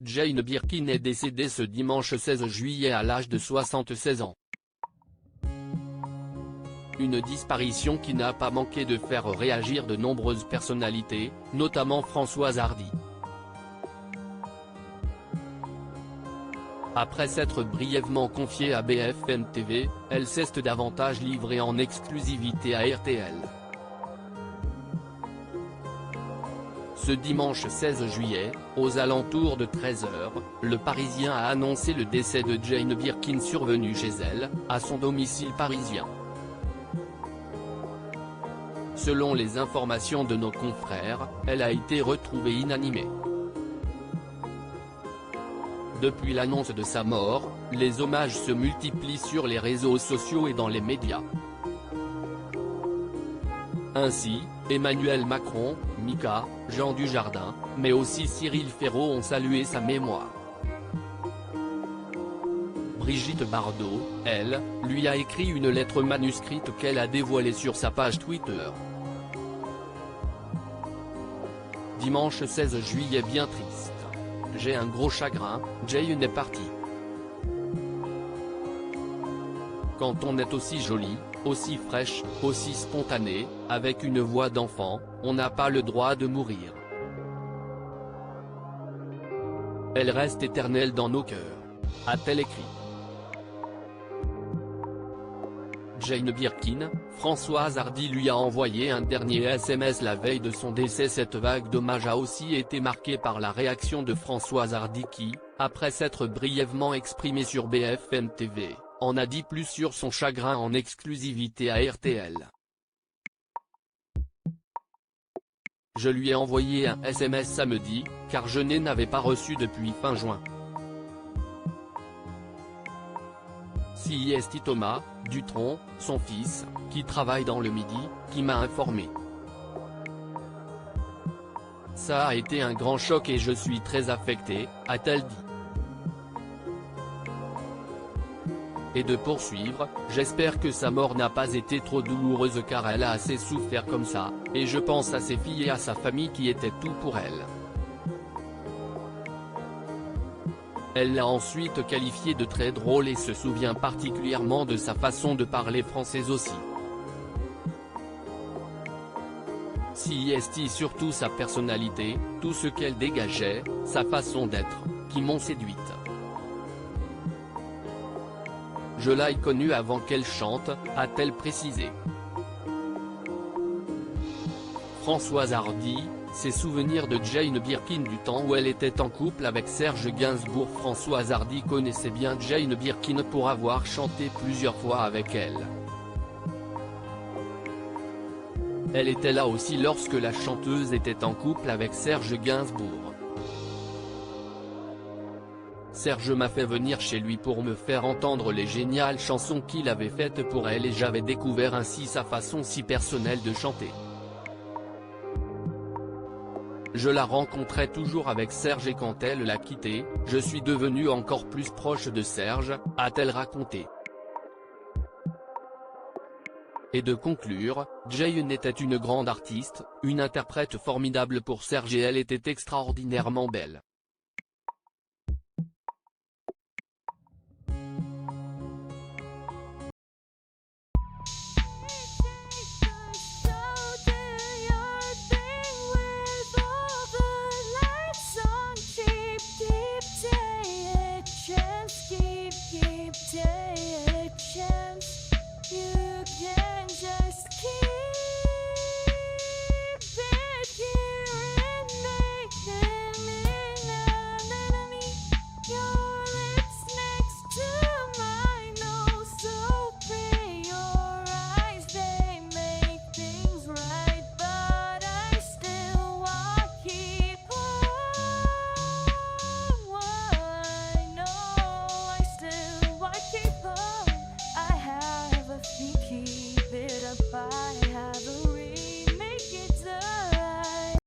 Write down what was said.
Jane Birkin est décédée ce dimanche 16 juillet à l'âge de 76 ans. Une disparition qui n'a pas manqué de faire réagir de nombreuses personnalités, notamment Françoise Hardy. Après s'être brièvement confiée à BFM TV, elle s'est davantage livrée en exclusivité à RTL. Ce dimanche 16 juillet, aux alentours de 13 h, Le Parisien a annoncé le décès de Jane Birkin survenu chez elle, à son domicile parisien. Selon les informations de nos confrères, elle a été retrouvée inanimée. Depuis l'annonce de sa mort, les hommages se multiplient sur les réseaux sociaux et dans les médias. Ainsi, Emmanuel Macron, Mika, Jean Dujardin, mais aussi Cyril Ferraud ont salué sa mémoire. Brigitte Bardot, elle, lui a écrit une lettre manuscrite qu'elle a dévoilée sur sa page Twitter. Dimanche 16 juillet bien triste. J'ai un gros chagrin, Jane est partie. Quand on est aussi jolie, aussi fraîche, aussi spontanée, avec une voix d'enfant, on n'a pas le droit de mourir. Elle reste éternelle dans nos cœurs, a-t-elle écrit. Jane Birkin, Françoise Hardy lui a envoyé un dernier SMS la veille de son décès. Cette vague d'hommage a aussi été marquée par la réaction de Françoise Hardy qui, après s'être brièvement exprimée sur BFM TV, en a dit plus sur son chagrin en exclusivité à RTL. Je lui ai envoyé un SMS samedi, car je n'avais pas reçu depuis fin juin. C'est Thomas Dutronc, son fils, qui travaille dans le Midi, qui m'a informé. Ça a été un grand choc et je suis très affectée, a-t-elle dit. Et de poursuivre, j'espère que sa mort n'a pas été trop douloureuse car elle a assez souffert comme ça, et je pense à ses filles et à sa famille qui étaient tout pour elle. Elle l'a ensuite qualifié de très drôle et se souvient particulièrement de sa façon de parler français aussi. C'est surtout sa personnalité, tout ce qu'elle dégageait, sa façon d'être, qui m'ont séduite. Je l'ai connue avant qu'elle chante, a-t-elle précisé. Françoise Hardy, ses souvenirs de Jane Birkin du temps où elle était en couple avec Serge Gainsbourg. Françoise Hardy connaissait bien Jane Birkin pour avoir chanté plusieurs fois avec elle. Elle était là aussi lorsque la chanteuse était en couple avec Serge Gainsbourg. Serge m'a fait venir chez lui pour me faire entendre les géniales chansons qu'il avait faites pour elle et j'avais découvert ainsi sa façon si personnelle de chanter. Je la rencontrais toujours avec Serge et quand elle l'a quitté, je suis devenue encore plus proche de Serge, a-t-elle raconté. Et de conclure, Jane était une grande artiste, une interprète formidable pour Serge et elle était extraordinairement belle.